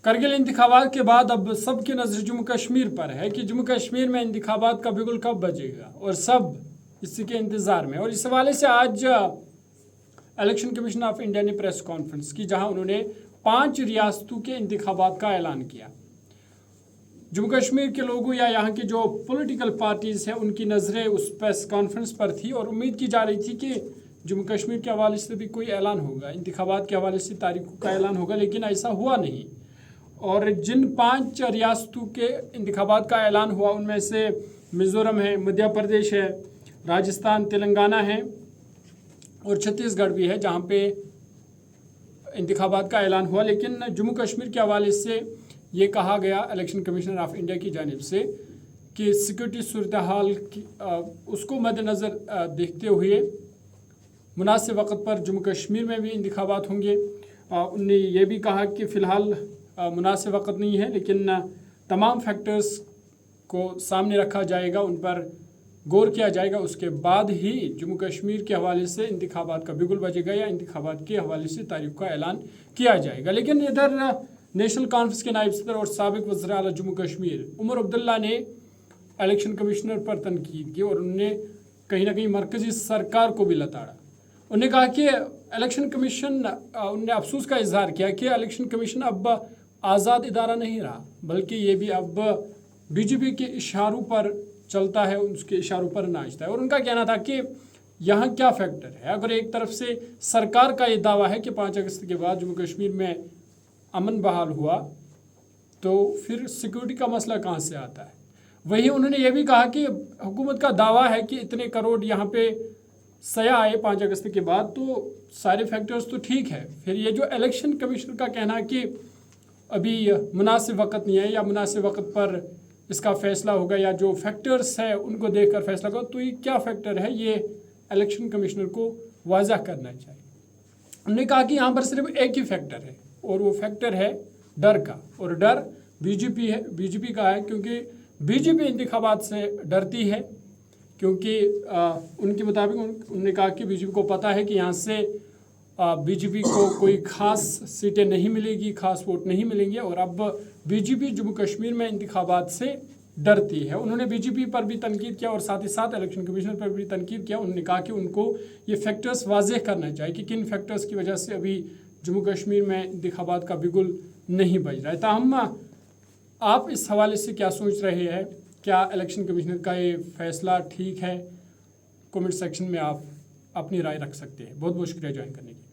करगिल इंतखाबात के बाद अब सबकी नज़र जम्मू कश्मीर पर है कि जम्मू कश्मीर में इंतखाबात का बिगुल कब बजेगा और सब इसी के इंतज़ार में। और इस हवाले से आज इलेक्शन कमीशन ऑफ इंडिया ने प्रेस कॉन्फ्रेंस की, जहां उन्होंने 5 रियासतों के इंतखाबात का ऐलान किया। जम्मू कश्मीर के लोगों या यहाँ की जो पॉलिटिकल पार्टीज़ हैं उनकी नज़रें उस प्रेस कॉन्फ्रेंस पर थी और उम्मीद की जा रही थी कि जम्मू कश्मीर के हवाले से भी कोई ऐलान होगा, इंतखाबात के हवाले से तारीखों का ऐलान होगा, लेकिन ऐसा हुआ नहीं। और जिन 5 रियासतों के इंतखाबात का ऐलान हुआ उनमें से मिज़ोरम है, मध्य प्रदेश है, राजस्थान, तेलंगाना है और छत्तीसगढ़ भी है जहाँ पे इंतखाबात का ऐलान हुआ। लेकिन जम्मू कश्मीर के हवाले से ये कहा गया इलेक्शन कमीशनर ऑफ इंडिया की जानिब से कि सिक्योरिटी सूरत हाल की उसको मद्देनज़र देखते हुए मुनासिब वक्त पर जम्मू कश्मीर में भी इंतखाबात होंगे। उन्होंने ये भी कहा कि फ़िलहाल मुनासिब वक्त नहीं है, लेकिन तमाम फैक्टर्स को सामने रखा जाएगा, उन पर गौर किया जाएगा, उसके बाद ही जम्मू कश्मीर के हवाले से इंतखाबात का बिगुल बजेगा या इंतखाबात के हवाले से तारीख का ऐलान किया जाएगा। लेकिन इधर नेशनल कॉन्फ्रेंस के नायब सदर और साबिक वज़ीर आला जम्मू कश्मीर उमर अब्दुल्ला ने इलेक्शन कमिश्नर पर तनकीद की और उन्होंने कहीं ना कहीं मरकज़ी सरकार को भी लताड़ा। उन्होंने कहा कि इलेक्शन कमीशन, उन्होंने अफसोस का इजहार किया कि इलेक्शन कमीशन अब आज़ाद इदारा नहीं रहा, बल्कि ये भी अब बीजेपी के इशारों पर चलता है, उसके इशारों पर नाचता है। और उनका कहना था कि यहाँ क्या फैक्टर है, अगर एक तरफ से सरकार का ये दावा है कि 5 अगस्त के बाद जम्मू कश्मीर में अमन बहाल हुआ, तो फिर सिक्योरिटी का मसला कहाँ से आता है। वहीं उन्होंने ये भी कहा कि हुकूमत का दावा है कि इतने करोड़ यहाँ पे सया आए 5 अगस्त के बाद, तो सारे फैक्टर्स तो ठीक है। फिर ये जो इलेक्शन कमीशन का कहना है कि अभी मुनासिब वक्त नहीं है या मुनासिब वक्त पर इसका फैसला होगा या जो फैक्टर्स है उनको देखकर फैसला होगा, तो ये क्या फैक्टर है, ये इलेक्शन कमिश्नर को वाज़ह करना चाहिए। उन्होंने कहा कि यहाँ पर सिर्फ एक ही फैक्टर है और वो फैक्टर है डर का, और डर बीजेपी का है, क्योंकि बीजेपी इंतखाबात से डरती है। क्योंकि उनके मुताबिक उन्होंने कहा कि बीजेपी को पता है कि यहाँ से बीजेपी को कोई ख़ास सीटें नहीं मिलेगी, ख़ास वोट नहीं मिलेंगे, और अब बीजेपी जम्मू कश्मीर में इंतखाबात से डरती है। उन्होंने बीजेपी पर भी तनकीद किया और साथ ही साथ इलेक्शन कमीशन पर भी तनकीद किया। उन्होंने कहा कि उनको ये फैक्टर्स वाज़ेह करना चाहिए कि किन फैक्टर्स की वजह से अभी जम्मू कश्मीर में इंतखाबात का बिगुल नहीं बज रहा है। ताहम आप इस हवाले से क्या सोच रहे हैं, क्या इलेक्शन कमिश्नर का ये फैसला ठीक है? कमेंट सेक्शन में आप अपनी राय रख सकते हैं। बहुत बहुत शुक्रिया ज्वाइन करने के लिए।